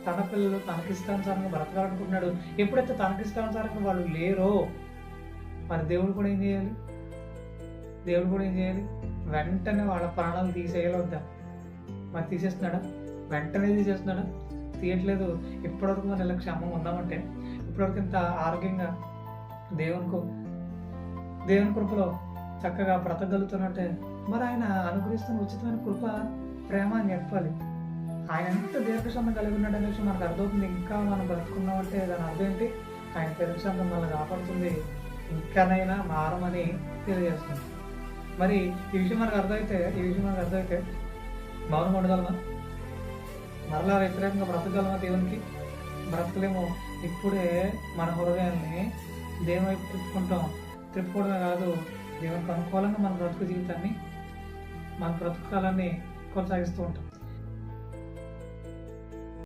తన పిల్లలు తనకిష్టానుసారంగా బ్రతకాలనుకుంటున్నాడు. ఎప్పుడైతే తనకిష్టానుసారంగా వాళ్ళు లేరో మరి దేవుడు కూడా ఏం చేయాలి? దేవుడు కూడా ఏం చేయాలి? వెంటనే వాళ్ళ ప్రాణాలు తీసేయాలి వద్దా? మరి తీసేస్తున్నాడా? వెంటనే తీసేస్తున్నాడా? తీయట్లేదు. ఇప్పటివరకు మనం ఇలా క్షేమంగా ఉన్నామంటే, ఇప్పటివరకు ఇంత ఆరోగ్యంగా దేవుని కృపలో చక్కగా బ్రతకగలుగుతున్నట్టే మరి ఆయన అనుగ్రహిస్తున్న ఉచితమైన కృప, ప్రేమ అని చెప్పాలి. ఆయన ఎంత దీర్ఘశాంతం కలిగి ఉన్నాడు అనే విషయం మనకు అర్థమవుతుంది. ఇంకా మనం బ్రతుకున్నామంటే దాని అర్థం ఏంటి? ఆయన దీర్ఘశాంతం మనల్ని కాపాడుతుంది, ఇంకానైనా మారమని తెలియజేస్తుంది. మరి ఈ విషయం మనకు అర్థమైతే మౌనం ఉండగలమా? మరలా వ్యతిరేకంగా బ్రతకగలమా? దేవునికి బ్రతకలేము. ఇప్పుడే మన హృదయాన్ని దేవుని వైపు త్రిప్పుకోవడమే కాదు, దేవునికి అనుకూలంగా మన బ్రతుకు జీవితాన్ని, మన బ్రతుకు కాలాన్ని కొనసాగిస్తూ ఉంటాం.